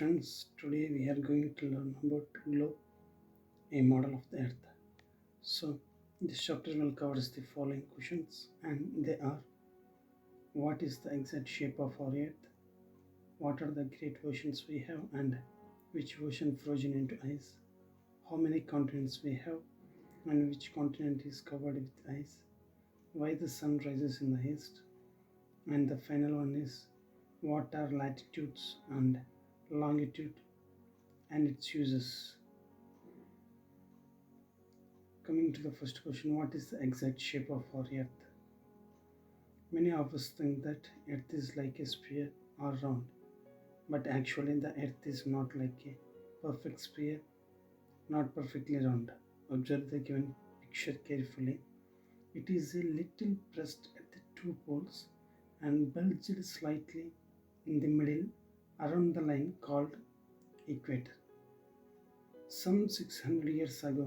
friends, today we are going to learn about globe, a model of the earth. So this chapter will cover the following questions, and they are: what is the exact shape of our earth? What are the great oceans we have, and which ocean frozen into ice? How many continents we have, and which continent is covered with ice? Why the sun rises in the east? And the final one is: what are latitudes and longitude and its uses? Coming to the first question, what is the exact shape of our earth? Many of us think that earth is like a sphere or round, but actually the earth is not like a perfect sphere, not perfectly round. Observe the given picture carefully. It is a little pressed at the two poles and bulged slightly in the middle around the line called equator. Some 600 years ago,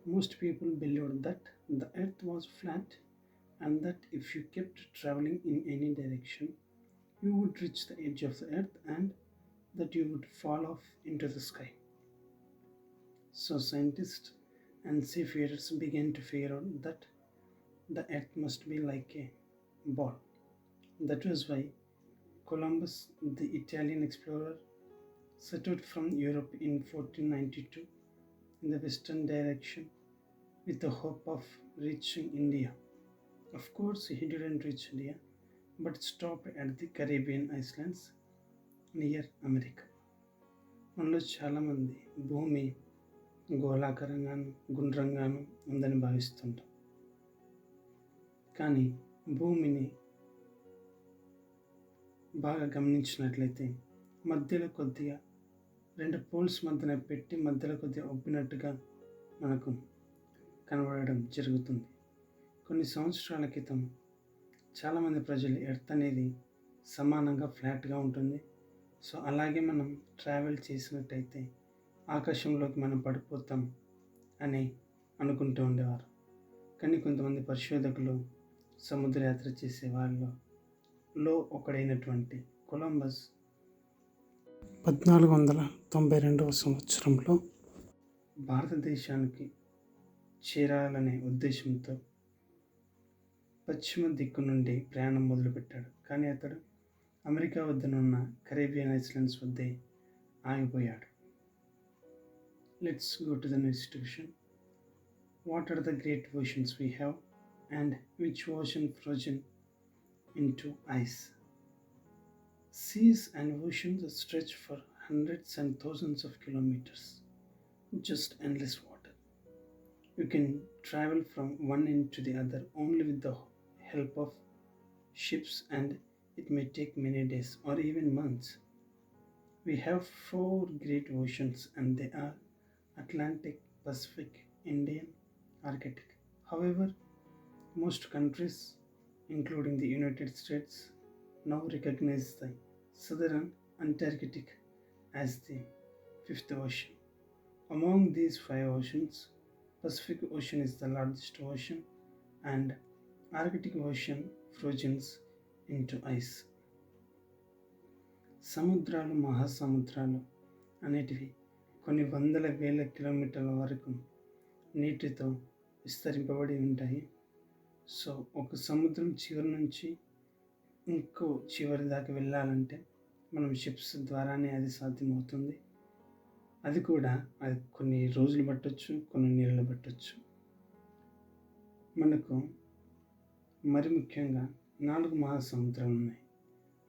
most people believed that the earth was flat and that if you kept traveling in any direction, you would reach the edge of the earth and that you would fall off into the sky. So scientists and seafarers began to figure out that the earth must be like a ball. That was why Columbus, the Italian explorer, set out from Europe in 1492 in the western direction with the hope of reaching India. Of course, he didn't reach India, but stopped at the Caribbean islands near America. మనలో చాలామంది భూమి గోళాకారంగాను గుండ్రంగాను ఉందని భావిస్తుంటాం. కానీ భూమిని బాగా గమనించినట్లయితే మధ్యలో కొద్దిగా రెండు పోల్స్ మధ్యన పెట్టి మధ్యలో కొద్దిగా ఒప్పినట్టుగా మనకు కనబడడం జరుగుతుంది. కొన్ని సంవత్సరాల క్రితం చాలామంది ప్రజలు ఎర్త్ అనేది సమానంగా ఫ్లాట్గా ఉంటుంది, సో అలాగే మనం ట్రావెల్ చేసినట్టయితే ఆకాశంలోకి మనం పడిపోతాం అని అనుకుంటూ ఉండేవారు. కానీ కొంతమంది పరిశోధకులు సముద్రయాత్ర చేసే వాళ్ళలో ఒకడైనటువంటి కొలంబస్ 1492 సంవత్సరంలో భారతదేశానికి చేరాలనే ఉద్దేశంతో పశ్చిమ దిక్కు నుండి ప్రయాణం మొదలుపెట్టాడు. కానీ అతడు అమెరికా వద్దనున్న కరేబియన్ ఐలాండ్స్ వద్దే ఆగిపోయాడు. Let's go to the next question. What are the great oceans we have and which ocean frozen into ice? Seas and oceans stretch for hundreds and thousands of kilometers, just endless water. You can travel from one end to the other only with the help of ships, and it may take many days or even months. We have four great oceans, and they are Atlantic, Pacific, Indian, Arctic. However, most countries, including the United States, now recognize the southern Antarctic as the fifth ocean. Among these five oceans, Pacific Ocean is the largest ocean, and Arctic Ocean frozens into ice. సముద్రాలు మహాసముద్రాలు అనేటివి కొన్ని వందల వేల కిలోమీటర్ల వరకు నీటితో విస్తరింపబడి ఉంటాయి. సో ఒక సముద్రం చివరి నుంచి ఇంకో చివరి దాకా వెళ్ళాలంటే మనం షిప్స్ ద్వారానే అది సాధ్యమవుతుంది. అది కూడా అది కొన్ని రోజులు పట్టొచ్చు, కొన్ని నెలలు పట్టొచ్చు. మనకు మరి ముఖ్యంగా 4 మహాసముద్రాలు ఉన్నాయి.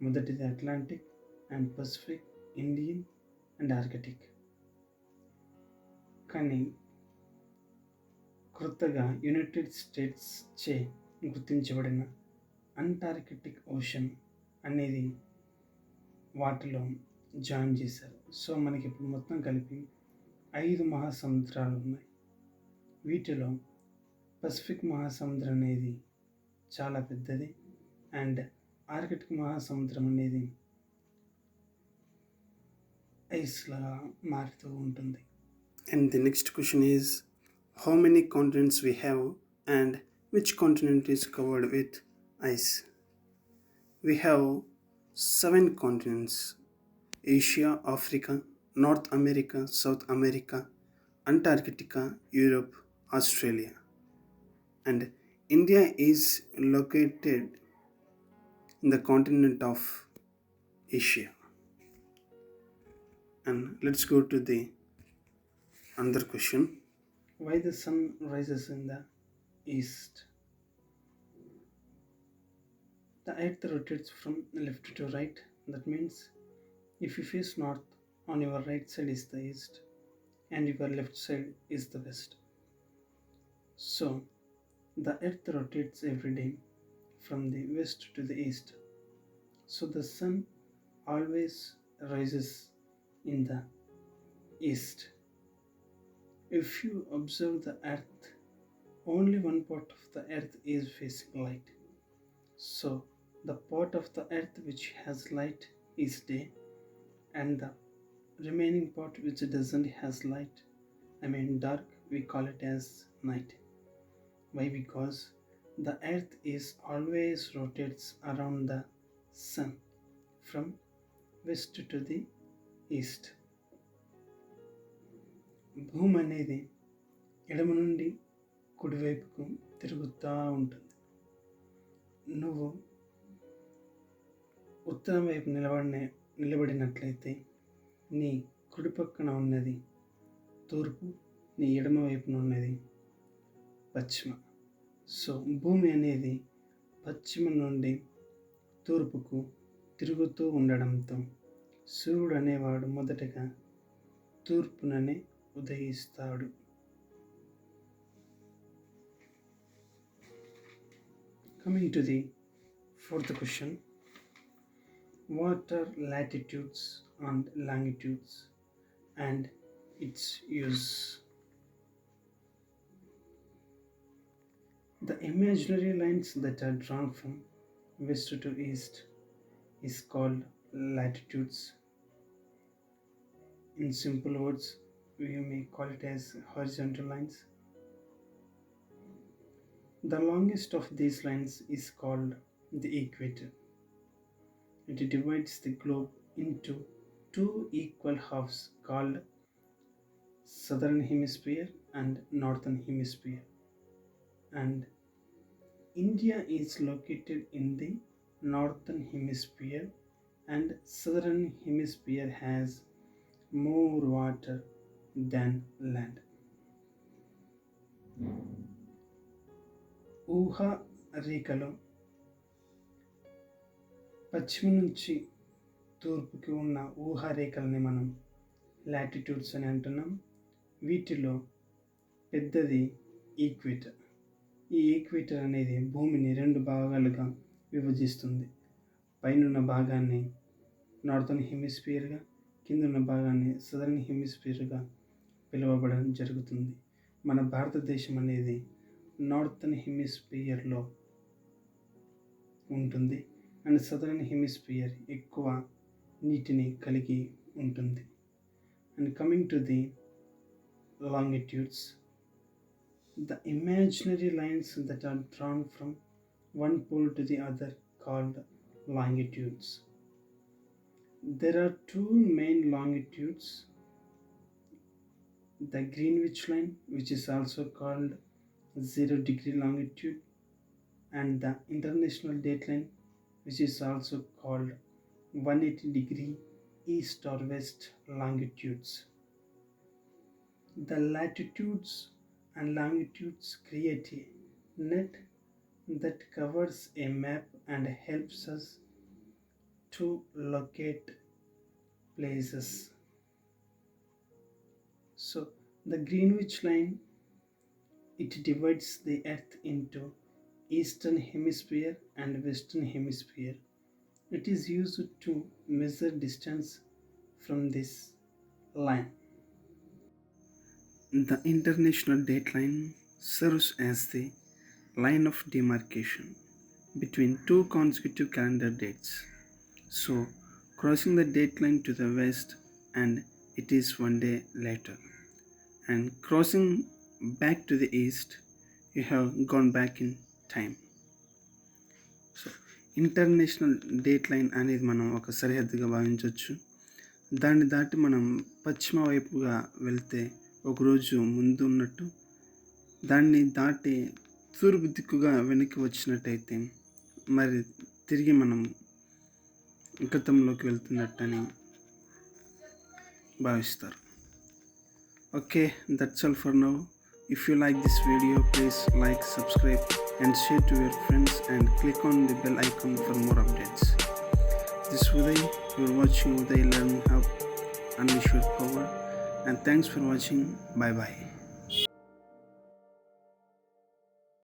మొదటిది Atlantic and Pacific, Indian and Arctic. కానీ కొత్తగా యునైటెడ్ స్టేట్స్ చే గుర్తించబడిన అంటార్కిటిక్ ఓషన్ అనేది వాటిలో జాయిన్ చేశారు. సో మనకి ఇప్పుడు మొత్తం కలిపి 5 మహాసముద్రాలు ఉన్నాయి. వీటిలో పసిఫిక్ మహాసముద్రం అనేది చాలా పెద్దది, అండ్ ఆర్కిటిక్ మహాసముద్రం అనేది ఐస్లా మారుతూ ఉంటుంది. And the next question is how many continents we have and which continent is covered with ice? We have 7 continents. Asia, Africa, North America, South America, Antarctica, Europe, Australia. And India is located in the continent of Asia. And let's go to the another question. Why the sun rises in the east? The earth rotates from left to right. That means if you face north, on your right side is the east and your left side is the west. So the earth rotates every day from the west to the east. So the sun always rises in the east. If you observe the earth, only one part of the earth is facing light. So the part of the earth which has light is day, and the remaining part which doesn't has light, dark, we call it as night. Why? Because the earth is always rotates around the sun from west to the east. భూమి అనేది ఎడమ నుండి కుడివైపుకు తిరుగుతూ ఉంటుంది. నువ్వు ఉత్తరం వైపు నిలబడినట్లయితే నీ కుడి పక్కన ఉన్నది తూర్పు, నీ ఎడమ వైపున ఉన్నది పశ్చిమ. సో భూమి అనేది పశ్చిమ నుండి తూర్పుకు తిరుగుతూ ఉండడంతో సూర్యుడు అనేవాడు మొదటగా తూర్పుననే ఉదయిస్తాడు. Coming to the fourth question. What are latitudes and longitudes and its use? The imaginary lines that are drawn from west to east is called latitudes. In simple words, we may call it as horizontal lines. The longest of these lines is called the equator. It divides the globe into two equal halves called southern hemisphere and northern hemisphere. And India is located in the northern hemisphere, and southern hemisphere has more water than land. ఊహా రేఖలో పశ్చిమ నుంచి తూర్పుకి ఉన్న ఊహా రేఖల్ని మనం latitudes అని అంటున్నాం. వీటిలో పెద్దది ఈక్వేటర్. ఈ ఈక్వేటర్ అనేది భూమిని రెండు భాగాలుగా విభజిస్తుంది. పైనున్న భాగాన్ని నార్థన్ హెమిస్ఫియర్గా, కిందున్న భాగాన్ని సదరన్ హెమిస్ఫియర్గా పిలువబడడం జరుగుతుంది. మన భారతదేశం అనేది నార్థన్ హెమిస్ఫియర్లో ఉంటుంది అండ్ సదరన్ హెమిస్ఫియర్ ఎక్కువ నీటిని కలిగి ఉంటుంది. And coming to the longitudes, the imaginary lines that are drawn from one pole to the other called longitudes. There are two main longitudes, the Greenwich line, which is also called 0-degree longitude, and the international dateline, which is also called 180-degree east or west longitudes. The latitudes and longitudes create a net that covers a map and helps us to locate places. So the Greenwich line, it divides the earth into eastern hemisphere and western hemisphere. It is used to measure distance from this line. The international dateline serves as the line of demarcation between two consecutive calendar dates. So crossing the dateline to the west and it is one day later, and crossing back to the east you have gone back in time. So international date line అనేది మనం ఒక సరిహద్దుగా భావించవచ్చు. దాన్ని దాటి మనం పశ్చిమ వైపుగా వెళ్తే ఒకరోజు ముందు ఉన్నట్టు, దాన్ని దాటి తూర్పు దిక్కుగా వెనక్కి వచ్చినట్టయితే మరి తిరిగి మనం గతంలోకి వెళ్తున్నట్టని భావిస్తారు. Okay, that's all for now. If you like this video, please like, subscribe and share to your friends and click on the bell icon for more updates. This is Uday. You are watching Uday Learning Hub, Unleash Your Power, and thanks for watching. Bye bye.